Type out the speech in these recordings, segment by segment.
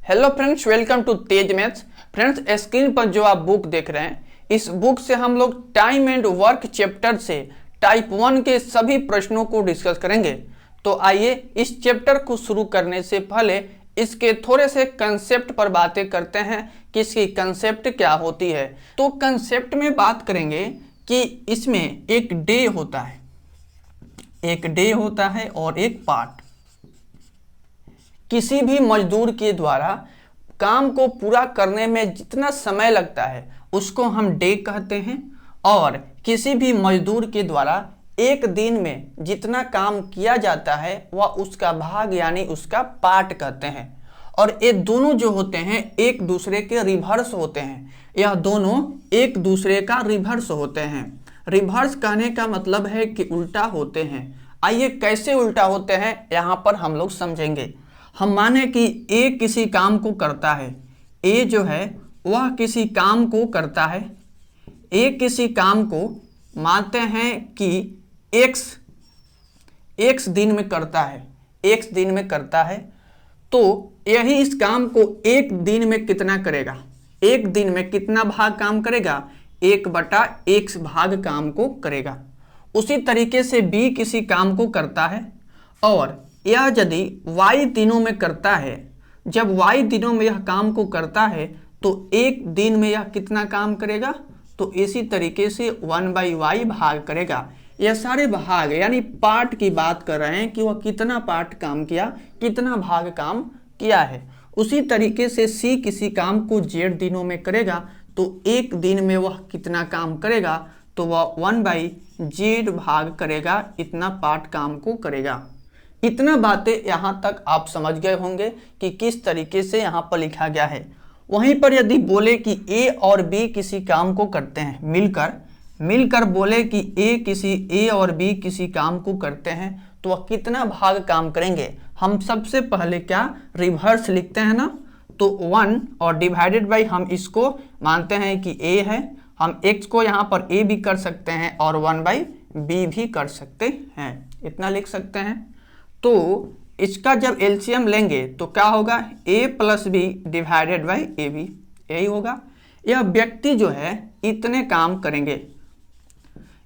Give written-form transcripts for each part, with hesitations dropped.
Hello friends, welcome to Tej maths. Friends, screen पर जो आप बुक देख रहे हैं, इस बुक से हम लोग टाइम एंड वर्क चैप्टर से टाइप 1 के सभी प्रश्नों को डिस्कस करेंगे। तो आइए इस चैप्टर को शुरू करने से पहले इसके थोड़े से कंसेप्ट पर बातें करते हैं कि इसकी कंसेप्ट क्या होती है। तो कंसेप्ट में बात करेंगे कि इसमें एक डे होता है और एक पार्ट। किसी भी मजदूर के द्वारा काम को पूरा करने में जितना समय लगता है उसको हम डे कहते हैं, और किसी भी मजदूर के द्वारा एक दिन में जितना काम किया जाता है वह उसका भाग यानी उसका पार्ट कहते हैं। और ये दोनों जो होते हैं एक दूसरे के रिवर्स होते हैं। यह दोनों एक दूसरे का रिवर्स होते हैं। रिवर्स कहने का मतलब है कि उल्टा होते हैं। आइए कैसे उल्टा होते हैं यहाँ पर हम लोग समझेंगे। हम माने कि ए किसी काम को करता है, ए जो है वह किसी काम को करता है। ए किसी काम को मानते हैं कि एक्स दिन में करता है, तो यही इस काम को एक दिन में कितना करेगा, एक दिन में कितना भाग काम करेगा, 1/x भाग काम को करेगा। उसी तरीके से बी किसी काम को करता है और यह यदि y दिनों में करता है, जब y दिनों में यह काम को करता है तो एक दिन में यह कितना काम करेगा, तो इसी तरीके से 1/y भाग करेगा। यह सारे भाग यानी पार्ट की बात कर रहे हैं कि वह कितना पार्ट काम किया, कितना भाग काम किया है। उसी तरीके से c किसी काम को z दिनों में करेगा तो एक दिन में वह कितना काम करेगा, तो वह 1/z भाग करेगा, इतना पार्ट काम को करेगा। इतना बातें यहाँ तक आप समझ गए होंगे कि किस तरीके से यहाँ पर लिखा गया है। वहीं पर यदि बोले कि ए और बी किसी काम को करते हैं मिलकर बोले कि ए और बी किसी काम को करते हैं तो वह कितना भाग काम करेंगे। हम सबसे पहले क्या रिवर्स लिखते हैं ना, तो 1 और डिवाइडेड बाई हम इसको मानते हैं कि ए है। हम x को यहाँ पर a भी कर सकते हैं और 1/b भी कर सकते हैं, इतना लिख सकते हैं। तो इसका जब एलसीएम लेंगे तो क्या होगा, a + b divided by ab, यही होगा। यह व्यक्ति जो है इतने काम करेंगे,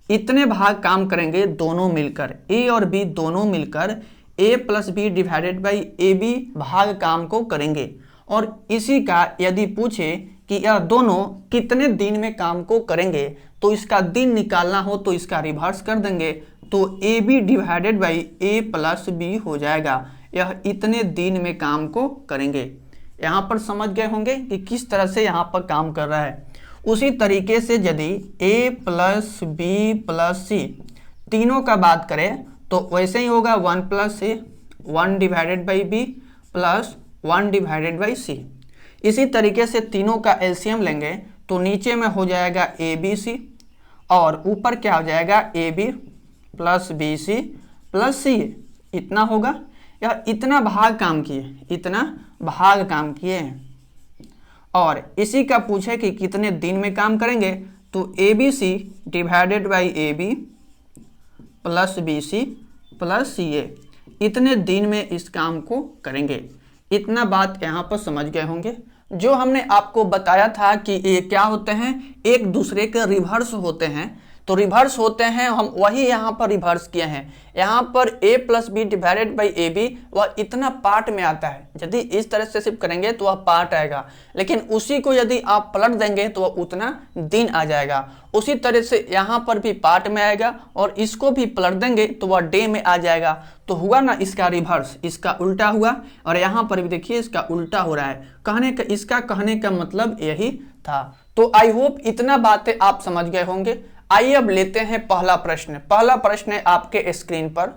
इतने भाग काम करेंगे दोनों मिलकर, a और b दोनों मिलकर a + b divided by ab भाग काम को करेंगे। और इसी का यदि पूछे कि यह दोनों कितने दिन में काम को करेंगे तो इसका दिन निकालना हो तो इसका रिवर्स कर देंगे, तो AB divided by A + B हो जाएगा। यह इतने दिन में काम को करेंगे। यहाँ पर समझ गए होंगे कि किस तरह से यहाँ पर काम कर रहा है। उसी तरीके से यदि A + B + C तीनों का बात करें तो वैसे ही होगा 1 + A 1 divided by B + 1 divided by C। इसी तरीके से तीनों का एलसीएम लेंगे तो नीचे में हो जाएगा ABC और ऊपर क्या हो जाएगा AB + BC + CA, इतना होगा। यह इतना भाग काम किए हैं। और इसी का पूछे कि कितने दिन में काम करेंगे तो ABC divided by AB + BC + CA, इतने दिन में इस काम को करेंगे। इतना बात यहाँ पर समझ गए होंगे। जो हमने आपको बताया था कि ये क्या होते हैं, एक दूसरे के रिवर्स होते हैं, तो रिवर्स होते हैं हम वही यहाँ पर रिवर्स किए हैं। यहाँ पर a + b divided by ab वह इतना पार्ट में आता है। यदि इस तरह से सिर्फ करेंगे तो वह पार्ट आएगा, लेकिन उसी को यदि आप पलट देंगे तो वह उतना दिन आ जाएगा। उसी तरह से यहाँ पर भी पार्ट में आएगा और इसको भी पलट देंगे तो वह डे में आ जाएगा। तो हुआ ना इसका रिवर्स, इसका उल्टा हुआ। और यहाँ पर भी देखिए इसका उल्टा हो रहा है। इसका कहने का मतलब यही था। तो आई होप इतना बातें आप समझ गए होंगे। आइए अब लेते हैं पहला प्रश्न। पहला प्रश्न है आपके स्क्रीन पर।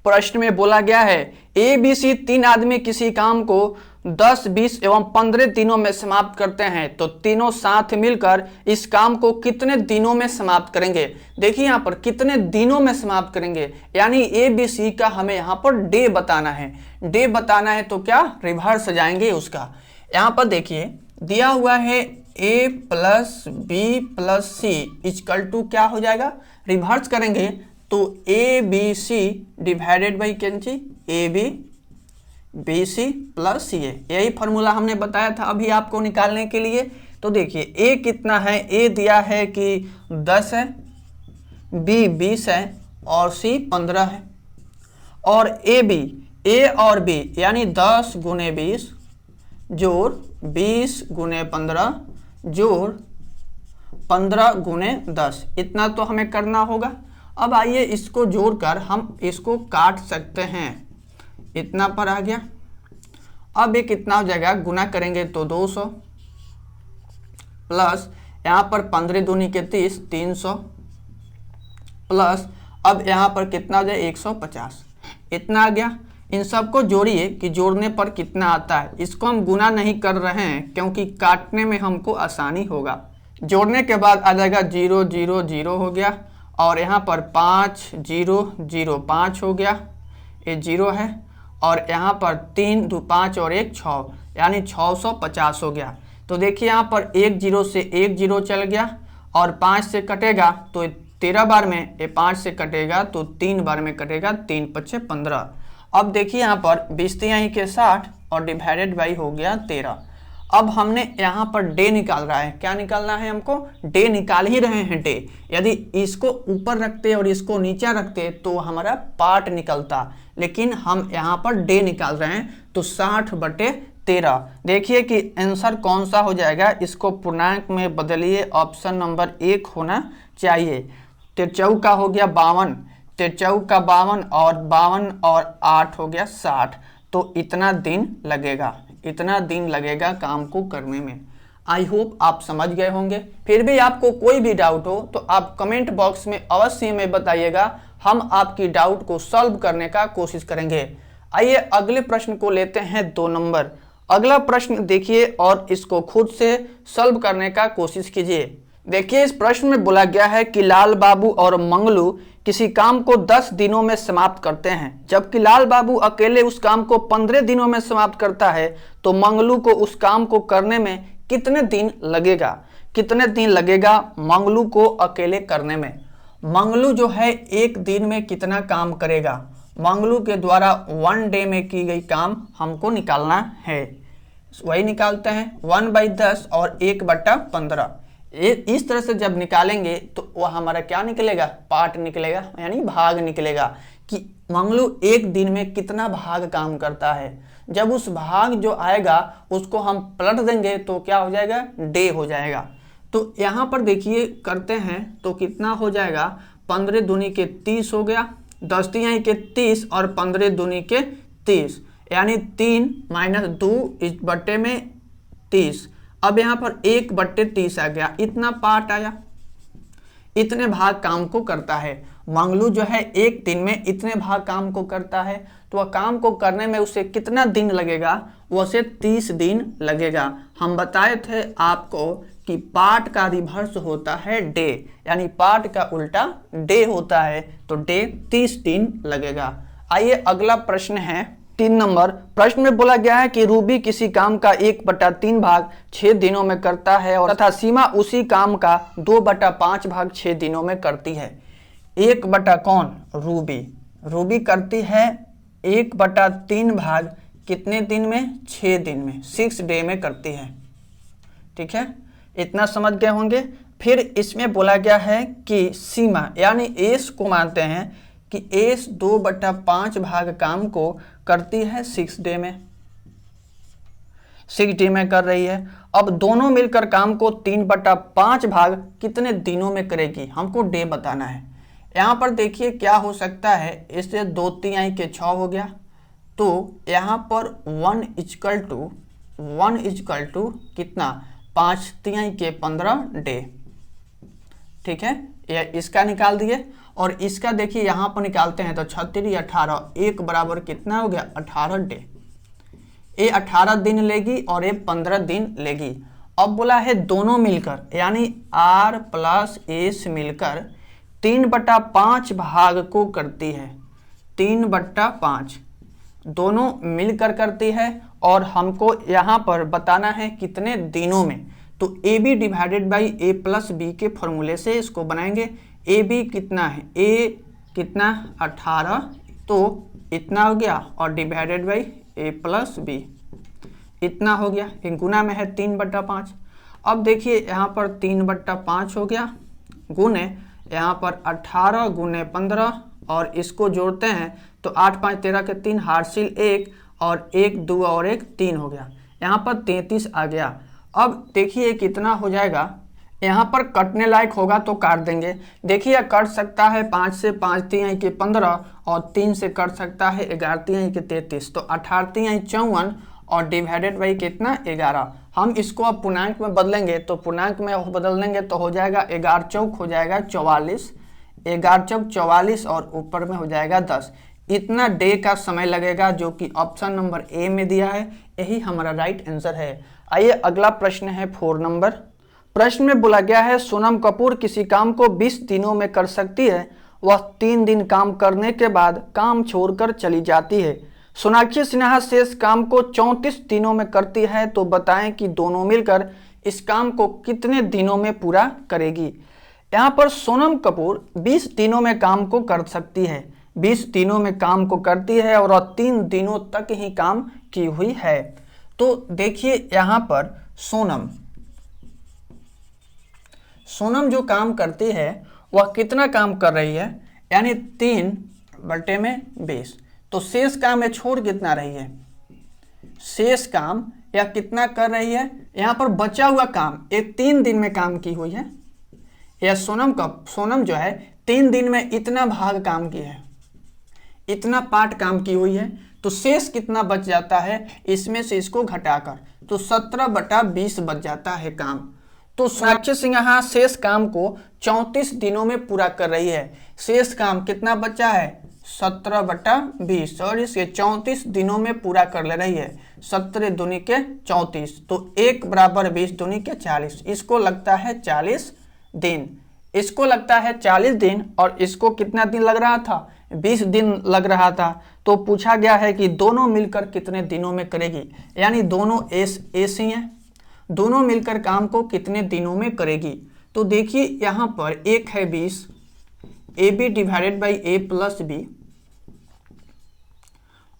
प्रश्न में बोला गया है ABC 3 आदमी किसी काम को 10, 20 एवं 15 दिनों में समाप्त करते हैं, तो तीनों साथ मिलकर इस काम को कितने दिनों में समाप्त करेंगे। देखिए यहाँ पर कितने दिनों में समाप्त करेंगे, यानी ABC का हमें यहाँ पर डे बताना है। डे बताना है तो क्या रिवर्स जाएंगे उसका। यहाँ पर देखिए दिया हुआ है A + B + C = क्या हो जाएगा, रिवर्स करेंगे तो ABC डिवाइडेड बाई कैंची AB BC प्लस CA, यही फॉर्मूला हमने बताया था अभी आपको निकालने के लिए। तो देखिए A कितना है, A दिया है कि 10 है, B 20 है और C 15 है। और A और B यानी 10 गुने 20 जोड़ 20 गुने 15 जोड़ 15 गुने 10, इतना तो हमें करना होगा। अब आइए इसको जोड़कर हम इसको काट सकते हैं, इतना पर आ गया। अब ये कितना हो जाएगा, गुना करेंगे तो 200 प्लस यहाँ पर 15 दूनी के 30, 300 प्लस अब यहाँ पर कितना हो जाए 150, इतना आ गया। इन सबको जोड़िए कि जोड़ने पर कितना आता है। इसको हम गुना नहीं कर रहे हैं क्योंकि काटने में हमको आसानी होगा। जोड़ने के बाद आ जाएगा 0 0 0 हो गया और यहाँ पर 5 0 0 5 हो गया, ये 0 है। और यहाँ पर 3 2 5 और 1 6 यानी 650 हो गया। तो देखिए यहाँ पर 1 0 से 1 0 चल गया और 5 से कटेगा तो 13 बार में, ये 5 से कटेगा तो 3 बार में कटेगा, 3 5 15। अब देखिए यहाँ पर 20 तिहाई के 60 और डिवाइडेड बाई हो गया 13। अब हमने यहाँ पर डे निकाल रहा है, क्या निकालना है हमको, डे निकाल ही रहे हैं डे। यदि इसको ऊपर रखते और इसको नीचे रखते तो हमारा पार्ट निकलता, लेकिन हम यहाँ पर डे निकाल रहे हैं तो 60/13। देखिए कि आंसर कौन सा हो जाएगा, इसको पूर्णांक में बदलिए, ऑप्शन नंबर 1 होना चाहिए। 53 का हो गया 52, 53 का 52 और 52 और 8 हो गया 60। तो इतना दिन लगेगा, इतना दिन लगेगा काम को करने में। आई होप आप समझ गए होंगे। फिर भी आपको कोई भी डाउट हो तो आप कमेंट बॉक्स में अवश्य में बताइएगा, हम आपकी डाउट को सॉल्व करने का कोशिश करेंगे। आइए अगले प्रश्न को लेते हैं 2 नंबर। अगला प्रश्न देखिए और इसको खुद से सॉल्व करने का कोशिश कीजिए। देखिए इस प्रश्न में बोला गया है कि लाल बाबू और मंगलू किसी काम को 10 दिनों में समाप्त करते हैं, जबकि लाल बाबू अकेले उस काम को 15 दिनों में समाप्त करता है, तो मंगलू को उस काम को करने में कितने दिन लगेगा। कितने दिन लगेगा मंगलू को अकेले करने में। मंगलू जो है एक दिन में कितना काम करेगा, मंगलू के द्वारा 1 डे में की गई काम हमको निकालना है। वही निकालते हैं 1/10 और 1/15। इस तरह से जब निकालेंगे तो वह हमारा क्या निकलेगा, पार्ट निकलेगा, यानी भाग निकलेगा कि मंगलू एक दिन में कितना भाग काम करता है। जब उस भाग जो आएगा उसको हम पलट देंगे तो क्या हो जाएगा, डे हो जाएगा। तो यहाँ पर देखिए करते हैं तो कितना हो जाएगा, 15 दूनी के 30 हो गया, 10 तिहाई के 30 और 15 दूनी के 30 यानी 3 - 2/30। अब यहाँ पर 1/30 आ गया, इतना पार्ट आया, इतने भाग काम को करता है। मंगलू जो है एक दिन में इतने भाग काम को करता है, तो वह काम को करने में उसे कितना दिन लगेगा, वैसे 30 दिन लगेगा। हम बताए थे आपको कि पार्ट का रिवर्स होता है डे, यानी पार्ट का उल्टा डे होता है, तो डे 30 दिन लगेगा। आइए अगला प्रश्न है 3 नंबर। प्रश्न में बोला गया है कि रूबी किसी काम का 1/3 भाग 6 दिनों में करता है और तथा सीमा उसी काम का 2/5 भाग 6 दिनों में करती है। 1 कौन, रूबी। रूबी करती है 1/3 भाग कितने दिन में, 6 दिन में, 6 डे में करती है। ठीक है, इतना समझ गए होंगे। फिर इसमें बोला गया है कि सीमा यानी एस को मानते हैं कि एस 2/5 भाग काम को करती है 6 डे में, 6 डे में कर रही है। अब दोनों मिलकर काम को 3/5 भाग कितने दिनों में करेगी, हमको डे बताना है। यहाँ पर देखिए क्या हो सकता है, इससे 2 तिहाई के 6 हो गया, तो यहाँ पर 1 इक्वल टू कितना, 5 तिहाई के 15 डे। ठीक है, ये इसका निकाल दिए और इसका देखिए यहाँ पर निकालते हैं तो 36 18 1 बराबर कितना हो गया, 18 डे। ये 18 दिन लेगी और ये 15 दिन लेगी। अब बोला है दोनों मिलकर यानी R प्लस एस मिलकर 3/5 भाग को करती है, 3/5 दोनों मिलकर करती है और हमको यहाँ पर बताना है कितने दिनों में। तो AB divided by A plus B के फॉर्मूले से इसको बनाएंगे। AB कितना है, A कितना 18, तो इतना हो गया और divided by A plus B, इतना हो गया। ये गुना में है 3/5। अब देखिए यहाँ पर 3/5 हो गया, गुने यहाँ पर 18 गुने 15, और इसको जोड़ते हैं तो 8 5 13 के 3, हार्सिल 1 और 1 2 और 1 3 हो गया। यहाँ पर 33 आ गया। अब देखिए कितना हो जाएगा, यहाँ पर कटने लायक होगा तो काट देंगे। देखिए कट सकता है 5 से 5 3 के 15 और 3 से कट सकता है 11 3 के 33, तो 18 3 54 और डिवाइडेड बाई कितना 11। हम इसको अब पूर्णांक में बदलेंगे, तो पूर्णांक में बदल देंगे तो हो जाएगा 11 चौक हो जाएगा 44, 11 चौक 44 और ऊपर में हो जाएगा 10। इतना डे का समय लगेगा, जो कि ऑप्शन नंबर ए में दिया है, यही हमारा राइट आंसर है। आइए अगला प्रश्न है 4 नंबर। प्रश्न में बोला गया है सोनम कपूर किसी काम को 20 दिनों में कर सकती है, वह 3 दिन काम करने के बाद काम छोड़कर चली जाती है। सोनाक्षी सिन्हा शेष काम को 34 दिनों में करती है, तो बताएं कि दोनों मिलकर इस काम को कितने दिनों में पूरा करेगी। यहाँ पर सोनम कपूर 20 दिनों में काम को कर सकती है, 20 दिनों में काम को करती है और 3 दिनों तक ही काम की हुई है। तो देखिए यहाँ पर सोनम जो काम करती है वह कितना काम कर रही है, यानी 3/20। तो शेष काम है छोड़ कितना रही है, शेष काम या कितना कर रही है, यहाँ पर बचा हुआ काम ये 3 दिन में काम की हुई है। या सोनम जो है 3 दिन में इतना भाग काम की है, इतना पार्ट काम की हुई है, तो शेष कितना बच जाता है इसमें से इसको घटाकर, तो 17/20 बच जाता है काम। तो सोनाक्षी सिन्हा शेष काम को 34 दिनों में पूरा कर रही है। शेष काम कितना बचा है 17/20 और इसे 34 दिनों में पूरा कर ले रही है। 17 दूनी के 34, तो 1 बराबर 20 दूनी के 40, इसको लगता है 40 दिन, इसको लगता है 40 दिन, और इसको कितना दिन लग रहा था 20 दिन लग रहा था। तो पूछा गया है कि दोनों मिलकर कितने दिनों में करेगी, यानी दोनों एस ही हैं, दोनों मिलकर काम को कितने दिनों में करेगी। तो देखिए यहाँ पर एक है 20, A B divided by A plus B,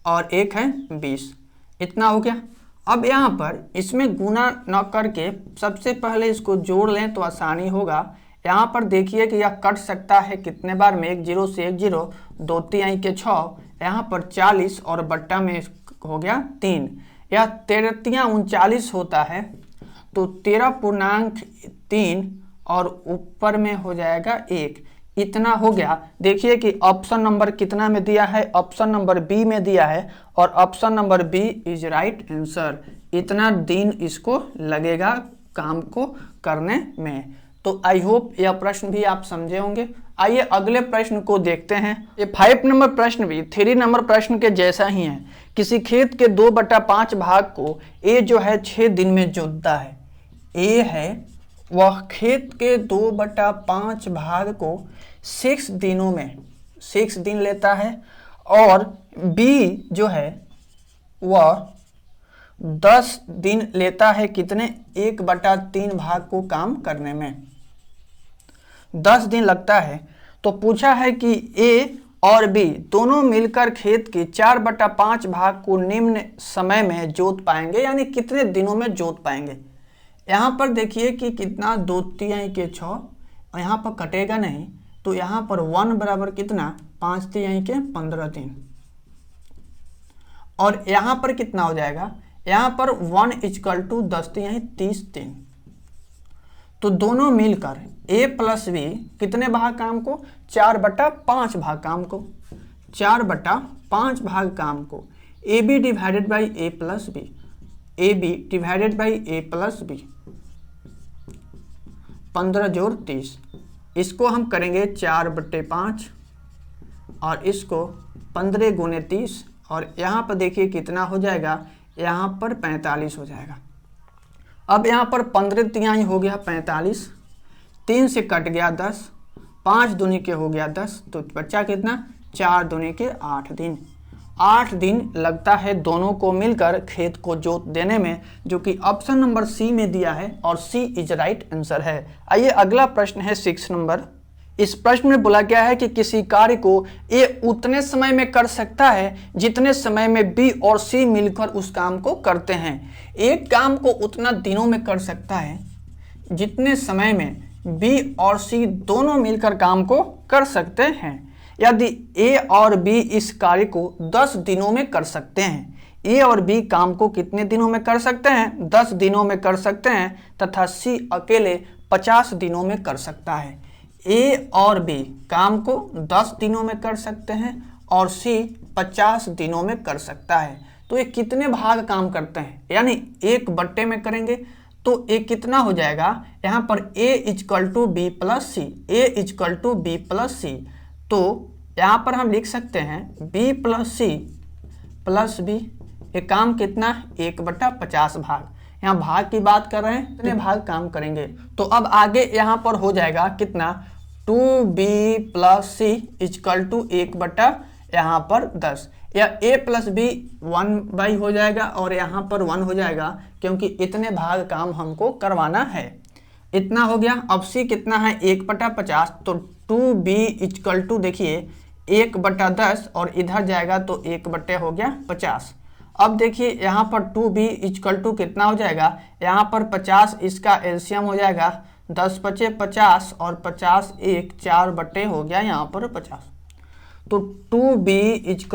और एक है 20, इतना हो गया। अब यहाँ पर इसमें गुना न करके सबसे पहले इसको जोड़ लें तो आसानी होगा। यहाँ पर देखिए कि यह कट सकता है कितने बार में, 1 0 से 1 0, 2 3 के 6, यहाँ पर 40 और बट्टा में हो गया 3, यह 13 39 होता है, तो 13.3 और ऊपर में हो जाएगा 1, इतना हो गया। देखिए कि ऑप्शन नंबर कितना में दिया है, ऑप्शन नंबर बी में दिया है, और option number B is right answer. इतना दिन इसको लगेगा काम को करने में। तो आई होप यह प्रश्न भी आप समझे होंगे। आइए अगले प्रश्न को देखते हैं। ये 5 नंबर प्रश्न भी 3 नंबर प्रश्न के जैसा ही है। किसी खेत के 2/5 भाग को ए जो है 6 दिन में जोतता है। ए है वह खेत के 2/5 भाग को 6 दिनों में 6 दिन लेता है, और बी जो है वह 10 दिन लेता है, कितने 1/3 भाग को काम करने में 10 दिन लगता है। तो पूछा है कि ए और बी दोनों मिलकर खेत के 4/5 भाग को निम्न समय में जोत पाएंगे, यानी कितने दिनों में जोत पाएंगे। यहाँ पर देखिए कि कितना 2 3 के 6, और यहाँ पर कटेगा नहीं, तो यहाँ पर 1 बराबर कितना 5 3 के 15 दिन, और यहाँ पर कितना हो जाएगा, यहाँ पर 1 = 10 3 30 दिन। तो दोनों मिलकर ए प्लस बी कितने भाग काम को 4/5 भाग काम को 4/5 भाग काम को A B divided by A plus B, A B divided by A plus B, 15 जोड़ 30, इसको हम करेंगे 4/5 और इसको 15 गुने 30, और यहाँ पर देखिए कितना हो जाएगा, यहाँ पर 45 हो जाएगा। अब यहाँ पर 15 तिहाई हो गया 45, 3 से कट गया 10, 5 दूनी के हो गया 10, तो बच्चा कितना 4 दूनी के 8 दिन। 8 दिन लगता है दोनों को मिलकर खेत को जोत देने में, जो कि ऑप्शन नंबर सी में दिया है, और सी इज राइट आंसर है। आइए अगला प्रश्न है 6 नंबर। इस प्रश्न में बोला गया है कि किसी कार्य को ए उतने समय में कर सकता है जितने समय में बी और सी मिलकर उस काम को करते हैं। एक काम को उतना दिनों में कर सकता है जितने समय में बी और सी दोनों मिलकर काम को कर सकते हैं। यदि ए और बी इस कार्य को 10 दिनों में कर सकते हैं, ए और बी काम को कितने दिनों में कर सकते हैं? 10 दिनों में कर सकते हैं, तथा सी अकेले 50 दिनों में कर सकता है। ए और बी काम को 10 दिनों में कर सकते हैं और सी 50 दिनों में कर सकता है। तो ये कितने भाग काम करते हैं, यानी 1/, में करेंगे तो ए कितना हो जाएगा? यहाँ पर A = B + C, A = B + C। तो यहाँ पर हम लिख सकते हैं B + C + B। ये काम कितना? 1/50 भाग। यहाँ भाग की बात कर रहे हैं, कितने भाग काम करेंगे। तो अब आगे यहाँ पर हो जाएगा कितना? 2B + C = 1/, यहाँ पर 10, या A + B 1/, हो जाएगा और यहाँ पर 1 हो जाएगा, क्योंकि इतने भाग काम हमको करवाना है। इतना हो गया। अब C कितना है? 1/50। तो 2B = देखिए 1/10 और इधर जाएगा तो 1/ हो गया 50। अब देखिए यहाँ पर 2B = कितना हो जाएगा? यहाँ पर 50, इसका एलसीएम हो जाएगा 10 × 5 = 50 और 50 1 4/, हो गया यहाँ पर 50। तो 2B =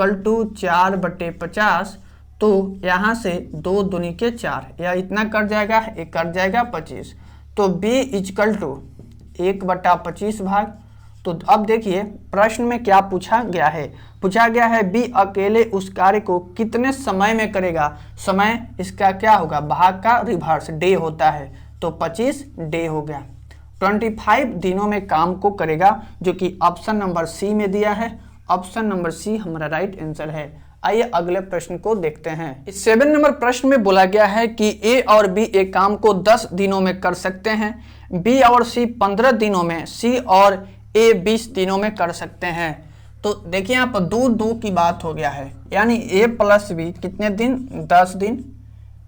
4/50। तो यहाँ से 2 दूनी के 4, या इतना कट जाएगा, एक कट जाएगा 25। तो B = 1/25 भाग। तो अब देखिए प्रश्न में क्या पूछा गया है। पूछा गया है बी अकेले उस कार्य को कितने समय में करेगा। समय इसका क्या होगा? भाग का रिवर्स डे होता है, तो 25 डे हो गया। 25 दिनों में काम को करेगा, जो कि ऑप्शन नंबर सी में दिया है। ऑप्शन नंबर सी हमारा राइट आंसर है। आइए अगले प्रश्न को देखते हैं। इस 7 नंबर प्रश्न में बोला गया है कि ए और बी एक काम को 10 दिनों में कर सकते हैं, बी और सी 15 दिनों में, सी और ए 20 दिनों में कर सकते हैं। तो देखिए यहाँ पर 2 की बात हो गया है, यानी ए + बी कितने दिन? 10 दिन,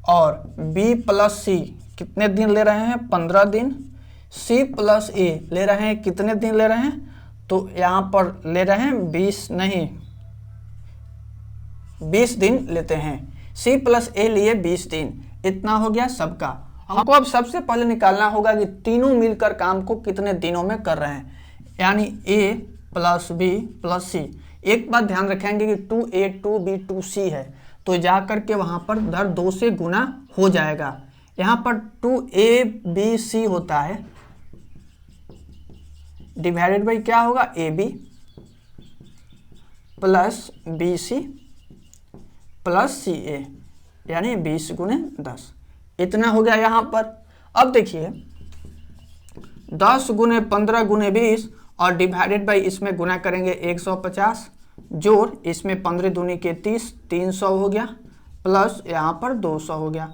और बी + सी कितने दिन ले रहे हैं? 15 दिन, सी + ए ले रहे हैं कितने दिन ले रहे हैं? तो यहाँ पर ले रहे हैं 20 दिन लेते हैं। C + A लिए 20 दिन। इतना हो गया सबका। हमको अब सबसे पहले निकालना होगा कि तीनों मिलकर काम को कितने दिनों में कर रहे हैं, यानी A + B + C। एक बात ध्यान रखेंगे कि 2A 2B 2C है, तो जा करके वहाँ पर इधर 2 से गुना हो जाएगा। यहाँ पर 2ABC होता है, डिवाइडेड बाई क्या होगा? AB + BC + CA, यानी 20 × 10। इतना हो गया यहाँ पर। अब देखिए 10 × 15 × 20 और डिवाइडेड बाई इसमें गुना करेंगे 150, जोड़ इसमें 15 दूनी के 30, 300 हो गया, प्लस यहाँ पर 200 हो गया।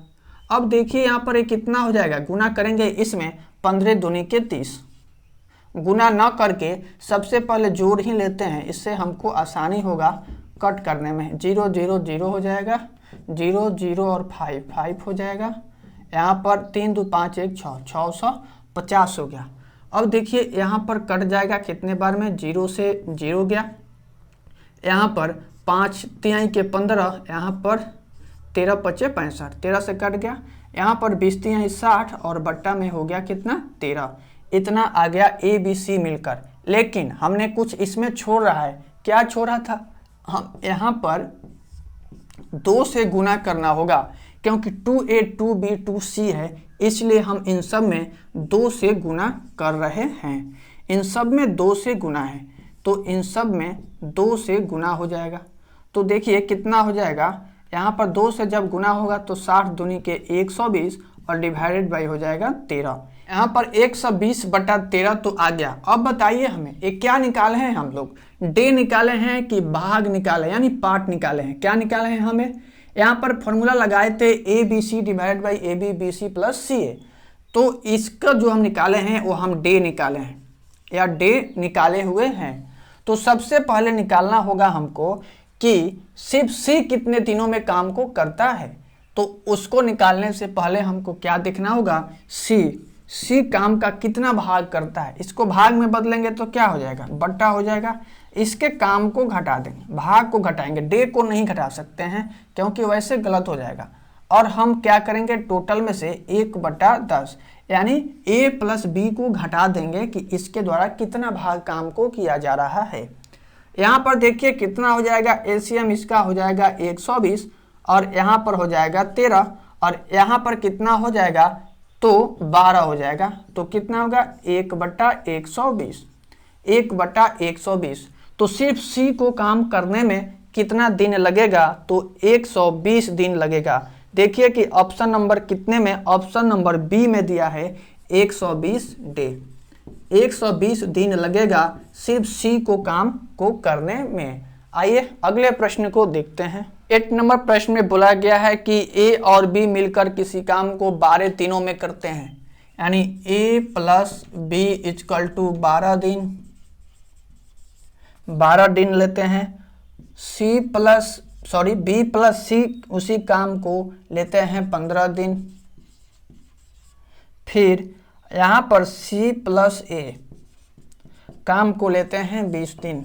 अब देखिए यहाँ पर एक कितना हो जाएगा? गुना करेंगे इसमें 15 दूनी के 30। गुना न करके सबसे पहले जोड़ ही लेते हैं, इससे हमको आसानी होगा कट करने में। 0 0 0 हो जाएगा, 0 0 और 5 5 हो जाएगा। यहाँ पर 3 2 5 1 6 650 हो गया। अब देखिए यहाँ पर कट जाएगा कितने बार में? 0 से 0 गया, यहाँ पर 5 3 के 15, यहाँ पर 13 5 65, 13 से कट गया। यहाँ पर 20 3 60 और बट्टा में हो गया कितना? 13। इतना आ गया ए बी सी मिलकर। लेकिन हमने कुछ इसमें छोड़ रहा है। क्या छोड़ा था? हम यहाँ पर 2 से गुना करना होगा, क्योंकि 2A 2B 2C है, इसलिए हम इन सब में 2 से गुना कर रहे हैं। इन सब में 2 से गुना है, तो इन सब में 2 से गुना हो जाएगा। तो देखिए कितना हो जाएगा? यहाँ पर 2 से जब गुना होगा तो 60 दूनी के 120 और डिवाइडेड बाई हो जाएगा 13। यहाँ पर 120/13 तो आ गया। अब बताइए हमें एक क्या निकाले हैं हम लोग? डे निकाले हैं कि भाग निकाले, यानी पार्ट निकाले हैं? क्या निकाले हैं हमें? यहाँ पर फॉर्मूला लगाए थे ABC divided by AB BC + CA। तो इसका जो हम निकाले हैं वो हम डे निकाले हैं, या डे निकाले हुए हैं। तो सबसे पहले निकालना होगा हमको कि सिर्फ C कितने दिनों में काम को करता है। तो उसको निकालने से पहले हमको क्या देखना होगा? C सी काम का कितना भाग करता है, इसको भाग में बदलेंगे तो क्या हो जाएगा, बट्टा हो जाएगा। इसके काम को घटा देंगे, भाग को घटाएंगे, डे को नहीं घटा सकते हैं क्योंकि वैसे गलत हो जाएगा। और हम क्या करेंगे, टोटल में से 1/10 यानी ए प्लस बी को घटा देंगे कि इसके द्वारा कितना भाग काम को किया जा रहा है। यहाँ पर देखिए कितना हो जाएगा, एलसीएम इसका हो जाएगा 120 और यहाँ पर हो जाएगा 13 और यहाँ पर कितना हो जाएगा तो 12 हो जाएगा। तो कितना होगा 1/120, 1/120। तो सिर्फ सी को काम करने में कितना दिन लगेगा, तो 120 दिन लगेगा। देखिए कि ऑप्शन नंबर कितने में, ऑप्शन नंबर बी में दिया है 120 डे, 120 दिन लगेगा सिर्फ सी को काम को करने में। आइए अगले प्रश्न को देखते हैं। 8 नंबर प्रश्न में बोला गया है कि ए और बी मिलकर किसी काम को 12 दिनों में करते हैं, यानी ए प्लस बी इक्वल टू 12 दिन, 12 दिन लेते हैं। बी प्लस सी उसी काम को लेते हैं 15 दिन। फिर यहाँ पर सी प्लस ए काम को लेते हैं 20 दिन।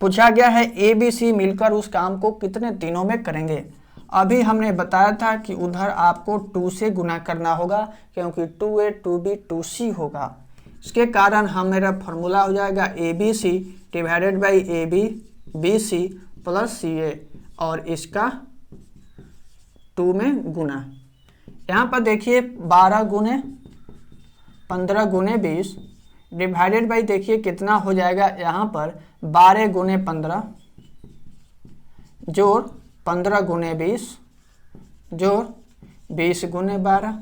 पूछा गया है ए बी सी मिलकर उस काम को कितने दिनों में करेंगे। अभी हमने बताया था कि उधर आपको 2 से गुना करना होगा क्योंकि 2a 2b 2c होगा। इसके कारण मेरा फॉर्मूला हो जाएगा a b c divided by a b b c plus c a और इसका 2 में गुना। यहाँ पर देखिए 12 गुने 15 गुने 20 डिवाइडेड बाई देखिए कितना हो जाएगा, यहाँ पर 12 गुने 15 जोड़ 15 गुने 20 जोड़ 20 गुने 12,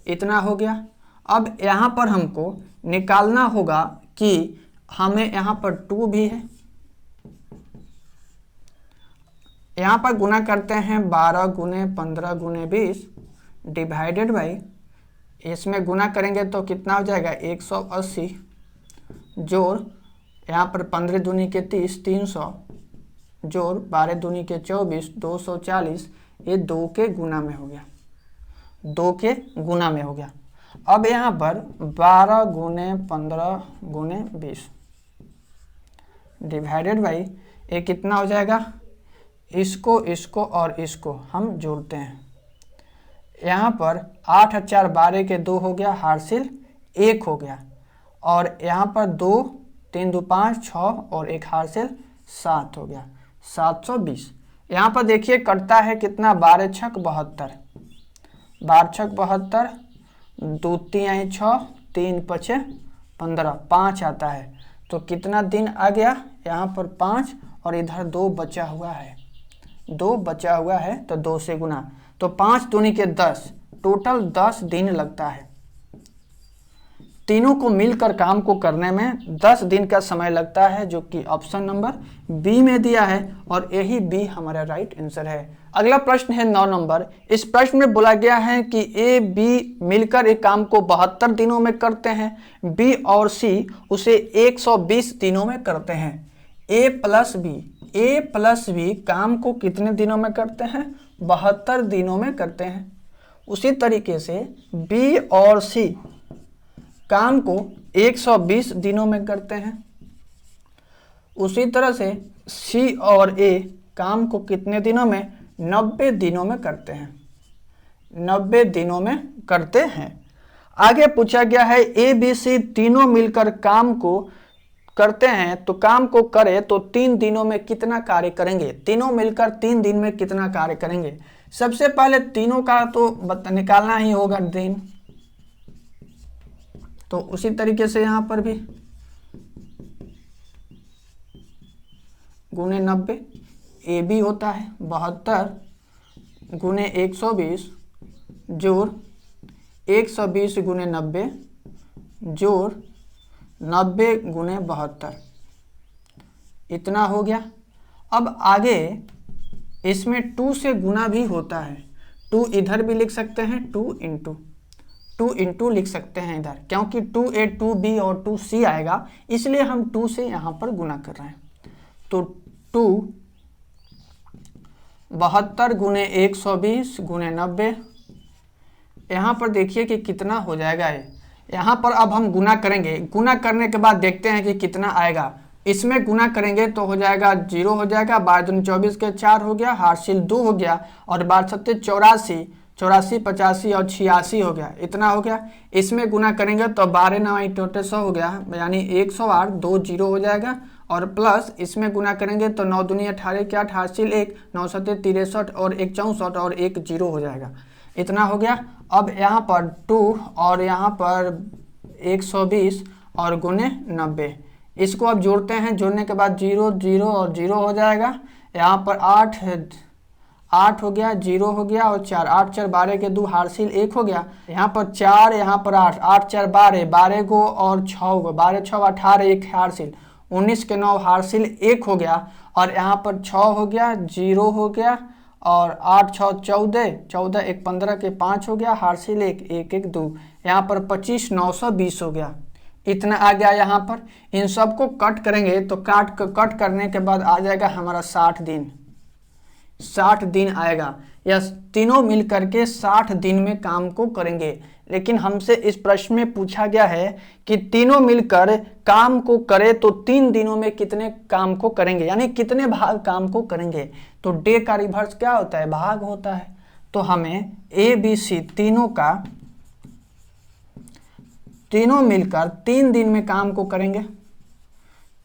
इतना हो गया। अब यहाँ पर हमको निकालना होगा कि हमें यहाँ पर 2 भी है, यहाँ पर गुना करते हैं 12 गुने 15 गुने 20 डिवाइडेड बाई, इसमें गुना करेंगे तो कितना हो जाएगा 180 जोड़ यहाँ पर 15 दूनी के 30 300 जोड़ 12 दूनी के 24 240, ये 2 के गुना में हो गया, 2 के गुना में हो गया। अब यहाँ पर 12 गुने 15 गुने 20 डिवाइडेड बाई ये कितना हो जाएगा, इसको और इसको हम जोड़ते हैं। यहाँ पर 8 और 4 12 के 2 हो गया, हासिल 1 हो गया और यहाँ पर 2 3 2 5 6 और 1 हासिल 7 हो गया, 720। यहाँ पर देखिए कटता है कितना, 12 छक 72, 12 छक 72, 2 3 6 3 5 15, 5 आता है। तो कितना दिन आ गया, यहाँ पर 5 और इधर 2 बचा हुआ है, 2 बचा हुआ है तो 2 से गुना, तो 5 दूनी के 10, टोटल 10 दिन लगता है। तीनों को मिलकर काम को करने में 10 दिन का समय लगता है, जो कि ऑप्शन नंबर बी में दिया है और यही बी हमारा राइट आंसर है। अगला प्रश्न है 9 नंबर। इस प्रश्न में बोला गया है कि ए बी मिलकर एक काम को 72 दिनों में करते हैं, बी और सी उसे 120 दिनों में करते हैं। ए प्लस बी काम को कितने दिनों में करते हैं, 72 दिनों में करते हैं। उसी तरीके से बी और सी काम को 120 दिनों में करते हैं। उसी तरह से सी और ए काम को कितने दिनों में, 90 दिनों में करते हैं, 90 दिनों में करते हैं। आगे पूछा गया है ए बी सी तीनों मिलकर काम को करते हैं, तो काम को करे तो 3 दिनों में कितना कार्य करेंगे, तीनों मिलकर 3 दिन में कितना कार्य करेंगे। सबसे पहले तीनों का तो निकालना ही होगा दिन, तो उसी तरीके से यहाँ पर भी गुने 90, ए बी होता है 72 गुने 120 जोड़ 120 गुने 90 जोड़ 90 गुने 72, इतना हो गया। अब आगे इसमें 2 से गुना भी होता है, 2 इधर भी लिख सकते हैं, 2 इंटू लिख सकते हैं इधर, क्योंकि 2a 2b और 2c आएगा, इसलिए हम 2 से यहाँ पर गुना कर रहे हैं। तो 72 गुने 120 गुने 90 यहाँ पर देखिए कि कितना हो जाएगा ये। यहाँ पर अब हम गुना करेंगे, गुना करने के बाद देखते हैं कि कितना आएगा। इसमें गुना करेंगे तो हो जाएगा 0 हो जाएगा, 12 दूनी 24 के 4 हो गया, हासिल 2 हो गया, और 12 सत्ते 84, 84 85 और 86 हो गया, इतना हो गया। इसमें गुना करेंगे तो 12 9 टोटल 100 हो गया, यानी 108, 2 0 हो जाएगा, और प्लस इसमें गुना करेंगे तो 9 दूनी 18 के 8, हासिल 1, 9 सत्ते 63 और 1 64 और 1 0 हो जाएगा, इतना हो गया। अब यहाँ पर 2 और यहाँ पर 120 और गुने 90, इसको अब जोड़ते हैं, जोड़ने के बाद 0 0 और 0 हो जाएगा। यहाँ पर 8 हो गया, 0 हो गया, और 4 8 4 12 के 2, हासिल 1 हो गया। यहाँ पर 4, यहाँ पर 8 8 4 12, 12 को और 6 को, 12 6 18, 1 हासिल 19 के 9, हासिल 1 हो गया, और यहाँ पर 6 हो गया, 0 हो गया, और 8 6 14, 14 1 15 के 5 हो गया, हासिल 1 1 1 2, यहाँ पर 25 920 हो गया, इतना आ गया। यहाँ पर इन सबको कट करेंगे तो कट करने के बाद आ जाएगा हमारा 60 दिन, 60 दिन आएगा। यह तीनों मिल करके 60 दिन में काम को करेंगे। लेकिन हमसे इस प्रश्न में पूछा गया है कि तीनों मिलकर काम को करें तो 3 दिनों में कितने काम को करेंगे, यानी कितने भाग काम को करेंगे। तो डे का रिवर्स क्या होता है, भाग होता है। तो हमें ABC तीनों मिलकर 3 दिन में काम को करेंगे।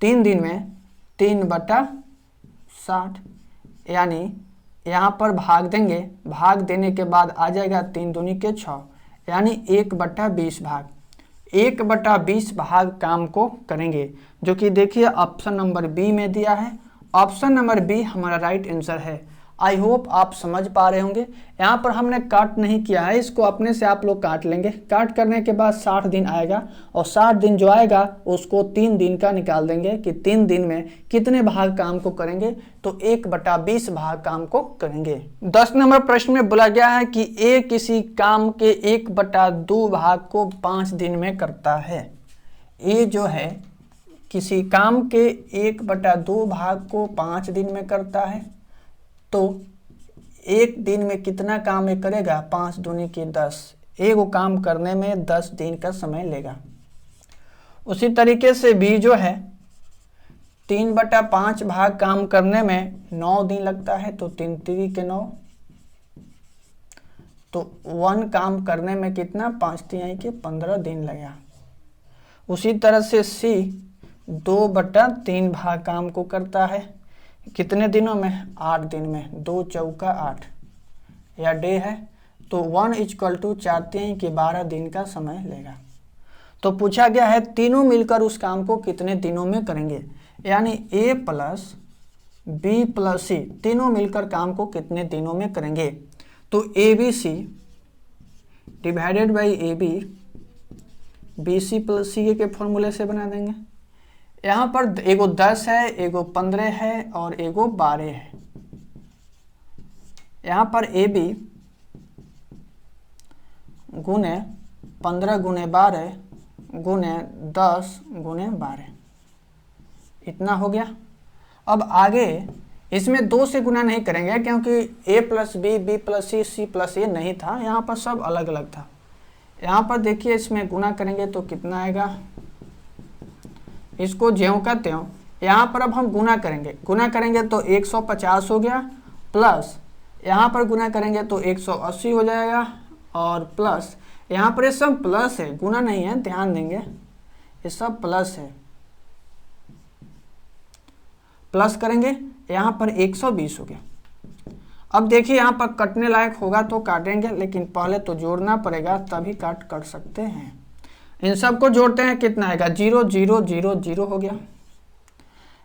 3 दिन में 3/60, यानी यहाँ पर भाग देंगे, भाग देने के बाद आ जाएगा 3 दूनी के 6, यानी 1/20 भाग, 1/20 भाग काम को करेंगे, जो कि देखिए ऑप्शन नंबर बी में दिया है। ऑप्शन नंबर बी हमारा राइट आंसर है। आई होप आप समझ पा रहे होंगे। यहाँ पर हमने काट नहीं किया है, इसको अपने से आप लोग काट लेंगे। काट करने के बाद 60 दिन आएगा, और 60 दिन जो आएगा उसको 3 दिन का निकाल देंगे कि 3 दिन में कितने भाग काम को करेंगे। तो 1/20 भाग काम को करेंगे। 10 नंबर प्रश्न में बोला गया है कि ए किसी काम के 1/2 भाग को 5 दिन में करता है। ए जो है किसी काम के 1/2 भाग को 5 दिन में करता है, तो 1 दिन में कितना काम ये करेगा, 5 दूनी की 10, एक काम करने में 10 दिन का समय लेगा। उसी तरीके से बी जो है 3/5 भाग काम करने में 9 दिन लगता है, तो 3 3 के 9, तो 1 काम करने में कितना, 5 3 के 15 दिन लगेगा। उसी तरह से सी 2/3 भाग काम को करता है, कितने दिनों में, 8 दिन में, 2 चौका 8, या डे है, तो 1 = 4 3 के 12 दिन का समय लेगा। तो पूछा गया है तीनों मिलकर उस काम को कितने दिनों में करेंगे, यानी A + B + C तीनों मिलकर काम को कितने दिनों में करेंगे। तो ABC / AB BC + CA के फॉर्मूले से बना देंगे। यहाँ पर एगो 10 है, एगो 15 है, और एगो 12 है। यहाँ पर AB गुने 15 गुने 12 गुने 10 गुने 12, इतना हो गया। अब आगे इसमें 2 से गुना नहीं करेंगे, क्योंकि A + B B + C C + A नहीं था, यहाँ पर सब अलग अलग था। यहाँ पर देखिए इसमें गुना करेंगे तो कितना आएगा, इसको ज्यों का त्यों। यहाँ पर अब हम गुना करेंगे तो 150 हो गया, प्लस यहाँ पर गुना करेंगे तो 180 हो जाएगा, और प्लस यहाँ पर ये सब प्लस है, गुना नहीं है, ध्यान देंगे, ये सब प्लस है। प्लस करेंगे यहाँ पर 120 हो गया। अब देखिए यहाँ पर कटने लायक होगा तो काटेंगे, लेकिन पहले तो जोड़ना पड़ेगा, तभी काट कर सकते हैं। इन सब को जोड़ते हैं, कितना आएगा, 0 0 0 0 हो गया।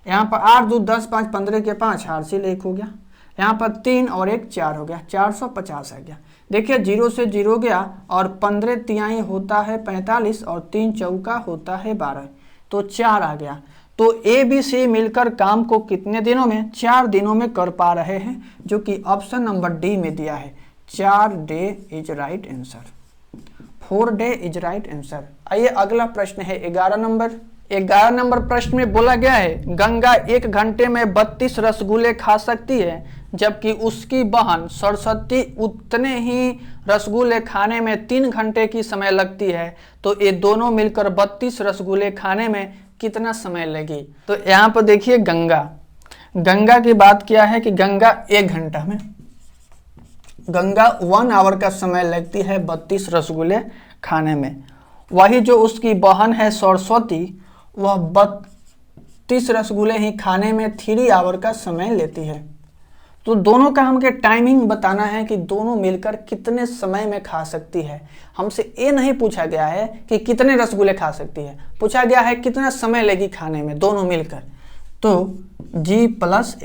यहाँ पर 8 2 10 5 15 के 5, हासिल 1 हो गया। यहाँ पर 3 और 1 4 हो गया, 450 आ गया। देखिए 0 से 0 गया, और 15 तिहाई होता है 45, और 3 चौका होता है 12, तो 4 आ गया। तो ABC मिलकर काम को कितने दिनों में, 4 दिनों में कर पा रहे हैं, जो कि ऑप्शन नंबर डी में दिया है। 4 day is right answer, 4 day is right answer. आइए अगला प्रश्न है 11 नंबर। 11 प्रश्न में बोला गया है गंगा 1 घंटे में 32 रसगुल्ले खा सकती है, जबकि उसकी बहन सरस्वती उतने ही रसगुल्ले खाने में 3 घंटे की समय लगती है, तो ये दोनों मिलकर 32 रसगुल्ले खाने में कितना समय लगी। तो यहाँ पर देखिए गंगा की बात किया है कि गंगा 1 घंटा में, गंगा 1 आवर का समय लगती है 32 रसगुल्ले खाने में। वही जो उसकी बहन है सरस्वती, वह 32 रसगुल्ले ही खाने में 3 आवर का समय लेती है। तो दोनों का हमके टाइमिंग बताना है कि दोनों मिलकर कितने समय में खा सकती है। हमसे ये नहीं पूछा गया है कि कितने रसगुल्ले खा सकती है, पूछा गया है कितना समय लेगी खाने में दोनों मिलकर। तो G प्लस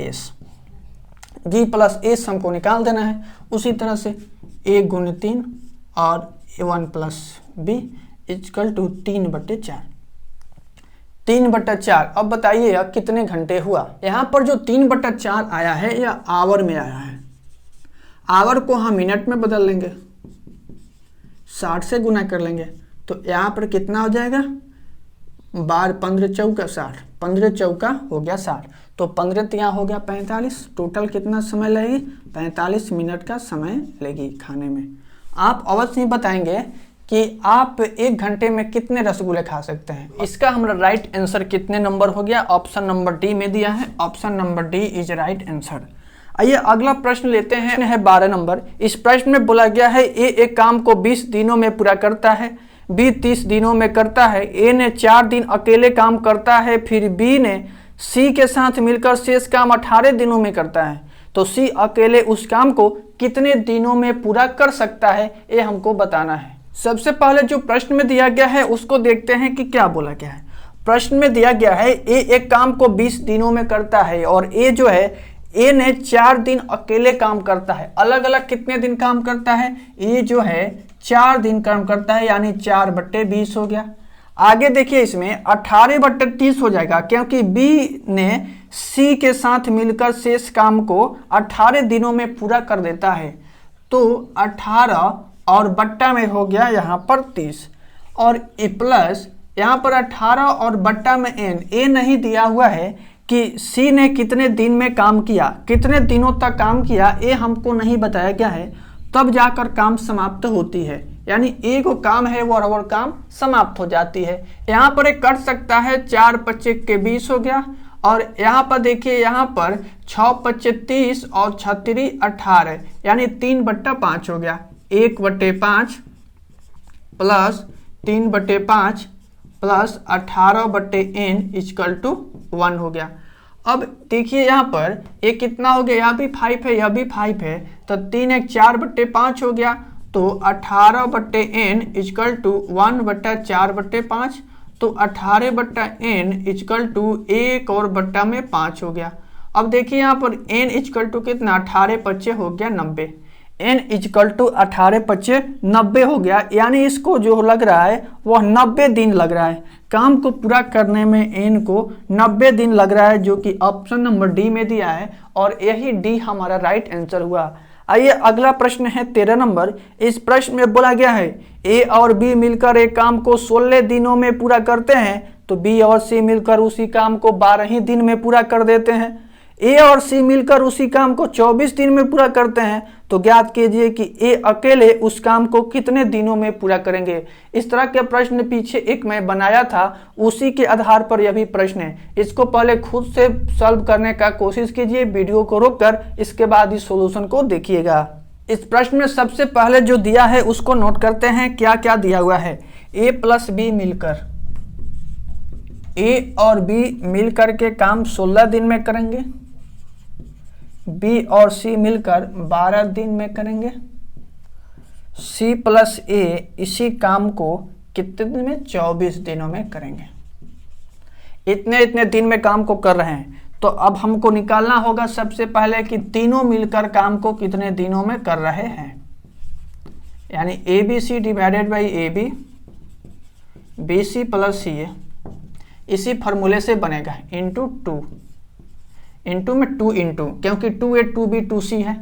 एस हमको निकाल देना है। उसी तरह से A गुने 3 और 1 प्लस बी इक्वल टू 3/4। 3/4। अब बताइए यह कितने घंटे हुआ। यहाँ पर जो 3/4 आया है यह आवर में आया है। आवर को हम मिनट में बदल लेंगे, 60 से गुना कर लेंगे, तो यहाँ पर कितना हो जाएगा, 15 चौका 60, 15 चौका हो गया 60, तो 15 यहाँ हो गया 45। टोटल कितना समय लगेगी, 45 मिनट का समय लेगी खाने में। आप अवश्य ही बताएंगे कि आप 1 घंटे में कितने रसगुल्ले खा सकते हैं। इसका हमारा राइट आंसर कितने नंबर हो गया, ऑप्शन नंबर डी में दिया है। Option number D is right answer. आइए अगला प्रश्न लेते हैं, है 12 नंबर। इस प्रश्न में बोला गया है ए एक काम को 20 दिनों में पूरा करता है, बी 30 दिनों में करता है। ए ने 4 दिन अकेले काम करता है, फिर बी ने सी के साथ मिलकर शेष काम 18 दिनों में करता है। तो सी अकेले उस काम को कितने दिनों में पूरा कर सकता है, ये हमको बताना है। सबसे पहले जो प्रश्न में दिया गया है उसको देखते हैं कि क्या बोला गया है। प्रश्न में दिया गया है ए एक काम को 20 दिनों में करता है, और ए जो है ए ने 4 दिन अकेले काम करता है। अलग अलग कितने दिन काम करता है, ए जो है 4 दिन काम करता है, यानी 4/20 हो गया। आगे देखिए इसमें 18/30 हो जाएगा, क्योंकि बी ने सी के साथ मिलकर शेष काम को 18 दिनों में पूरा कर देता है। तो 18 और बट्टा में हो गया यहाँ पर 30, और ए प्लस यहाँ पर 18 और बट्टा में एन। ए नहीं दिया हुआ है कि सी ने कितने दिन में काम किया, कितने दिनों तक काम किया, ये हमको नहीं बताया गया है। तब जाकर काम समाप्त होती है, यानी एक को काम है वो काम समाप्त हो जाती है। यहाँ पर एक कट सकता है, 4×5 = 20 हो गया, और यहाँ पर देखिए यहाँ पर 6×5 = 30 और 36 = 18, यानी 3/5 हो गया। 1/5 प्लस 3/5 प्लस 18/n = 1 हो गया। अब देखिए यहाँ पर ये कितना हो गया, यहाँ भी 5 है, यह भी 5 है, तो 3 × 4/5 हो गया। तो 18/n = 1/4/5, तो 18/n = 1 और बट्टा में 5 हो गया। अब देखिए यहाँ पर n = कितना, 18×5 हो गया 90, n = 18×5 90 हो गया, यानी इसको जो लग रहा है वह 90 दिन लग रहा है। काम को पूरा करने में n को 90 दिन लग रहा है, जो कि ऑप्शन नंबर डी में दिया है, और यही डी हमारा राइट आंसर हुआ। आइए अगला प्रश्न है 13 नंबर। इस प्रश्न में बोला गया है ए और बी मिलकर एक काम को 16 दिनों में पूरा करते हैं, तो बी और सी मिलकर उसी काम को 12 ही दिन में पूरा कर देते हैं। ए और सी मिलकर उसी काम को 24 दिन में पूरा करते हैं, तो ज्ञात कीजिए कि ए अकेले उस काम को कितने दिनों में पूरा करेंगे। इस तरह के प्रश्न पीछे एक मैं बनाया था, उसी के आधार पर यह भी प्रश्न है। इसको पहले खुद से सॉल्व करने का कोशिश कीजिए, वीडियो को रोककर, इसके बाद इस सॉल्यूशन को देखिएगा। इस प्रश्न में सबसे पहले जो दिया है उसको नोट करते हैं, क्या क्या दिया हुआ है। ए प्लस बी मिलकर, ए और बी मिलकर के काम 16 दिन में करेंगे, बी और सी मिलकर 12 दिन में करेंगे, सी प्लस ए इसी काम को कितने दिन में, 24 दिनों में करेंगे। इतने इतने दिन में काम को कर रहे हैं, तो अब हमको निकालना होगा सबसे पहले कि तीनों मिलकर काम को कितने दिनों में कर रहे हैं, यानी a b c divided by a b, b c plus c a, इसी फॉर्मूले से बनेगा, इंटू 2, इंटू में 2 इंटू, क्योंकि 2A 2B 2C है,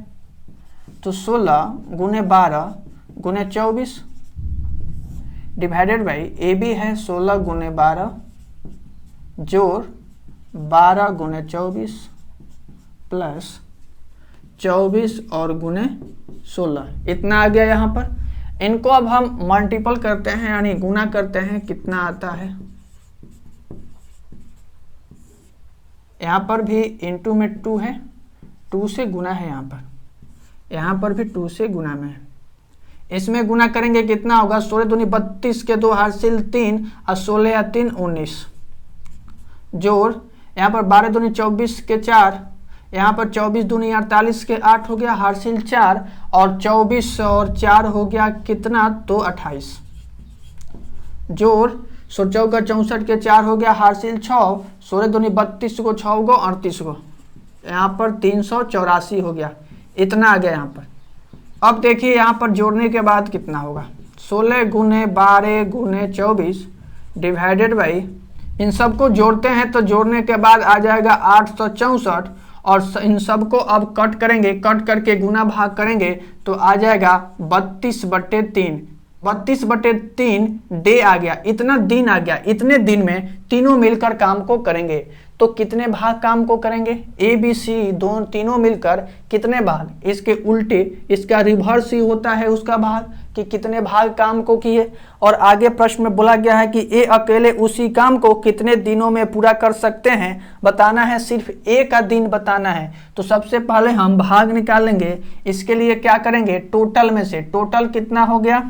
तो 16 गुने 12 गुने 24 डिवाइडेड बाई ए बी है 16 गुने 12 जोड़ 12 गुने 24 प्लस 24 और गुने 16, इतना आ गया यहाँ पर। इनको अब हम मल्टीपल करते हैं यानी गुना करते हैं, कितना आता है। यहाँ पर भी इंटू में 2 है, 2 से गुना है, यहाँ पर भी 2 से गुना में है। इसमें गुना करेंगे कितना होगा, 16 दूनी 32 के 2 हासिल 3 और 16 या 3 19, जोड़ यहाँ पर 12 दूनी 24 के 4, यहाँ पर 24 दूनी 48 के 8 हो गया हासिल 4, और 24 और 4 हो गया कितना, तो 28, जोड़ 16 का 64 के 4 हो गया हासिल 6, 16 दूनी 32 को 6 को 38 को, यहाँ पर 384 हो गया, इतना आ गया यहाँ पर। अब देखिए यहाँ पर जोड़ने के बाद कितना होगा, 16 गुने 12 गुने 24 डिवाइडेड बाई, इन सबको जोड़ते हैं तो जोड़ने के बाद आ जाएगा 864, और इन सबको अब कट करेंगे, कट करके गुना भाग करेंगे तो आ जाएगा 32/3, 32/3 डे आ गया, इतना दिन आ गया। इतने दिन में तीनों मिलकर काम को करेंगे, तो कितने भाग काम को करेंगे, ए बी सी दोनों तीनों मिलकर कितने भाग, इसके उल्टे इसका रिवर्स ही होता है उसका भाग, कि कितने भाग काम को किए। और आगे प्रश्न में बोला गया है कि ए अकेले उसी काम को कितने दिनों में पूरा कर सकते हैं, बताना है, सिर्फ ए का दिन बताना है। तो सबसे पहले हम भाग निकालेंगे, इसके लिए क्या करेंगे, टोटल में से टोटल कितना हो गया,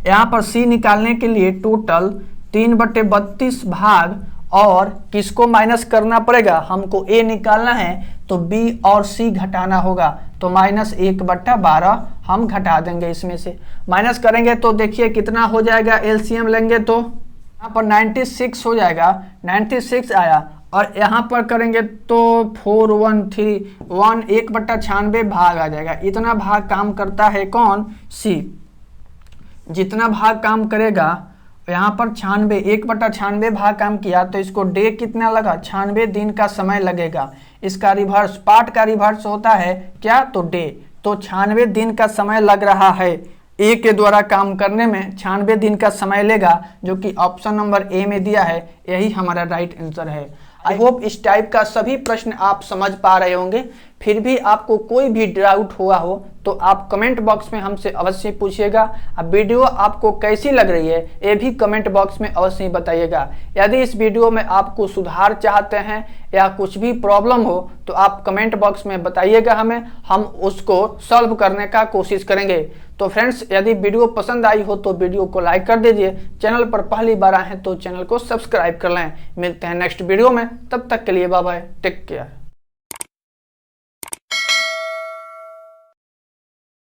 यहाँ पर सी निकालने के लिए टोटल 3/32 भाग, और किसको माइनस करना पड़ेगा, हमको ए निकालना है तो बी और सी घटाना होगा, तो -1/12 हम घटा देंगे इसमें से। माइनस करेंगे तो देखिए कितना हो जाएगा, एलसीएम लेंगे तो यहाँ पर 96 हो जाएगा, 96 आया, और यहाँ पर करेंगे तो 4131 1/96 भाग आ जाएगा। इतना भाग काम करता है कौन, सी। जितना भाग काम करेगा यहाँ पर 96 1/96 भाग काम किया, तो इसको डे कितना लगा, 96 दिन का समय लगेगा। इसका रिवर्स, पार्ट का रिवर्स होता है क्या, तो डे, तो 96 दिन का समय लग रहा है। ए के द्वारा काम करने में 96 दिन का समय लेगा, जो कि ऑप्शन नंबर ए में दिया है, यही हमारा राइट आंसर है। आई होप इस टाइप का सभी प्रश्न आप समझ पा रहे होंगे। फिर भी आपको कोई भी डाउट हुआ हो तो आप कमेंट बॉक्स में हमसे अवश्य पूछिएगा। अब वीडियो आपको कैसी लग रही है ये भी कमेंट बॉक्स में अवश्य बताइएगा। यदि इस वीडियो में आपको सुधार चाहते हैं या कुछ भी प्रॉब्लम हो तो आप कमेंट बॉक्स में बताइएगा हमें, हम उसको सॉल्व करने का कोशिश करेंगे। तो फ्रेंड्स, यदि वीडियो पसंद आई हो तो वीडियो को लाइक कर दीजिए, चैनल पर पहली बार आए हैं तो चैनल को सब्सक्राइब कर लें। मिलते हैं नेक्स्ट वीडियो में, तब तक के लिए बाय बाय, टेक केयर।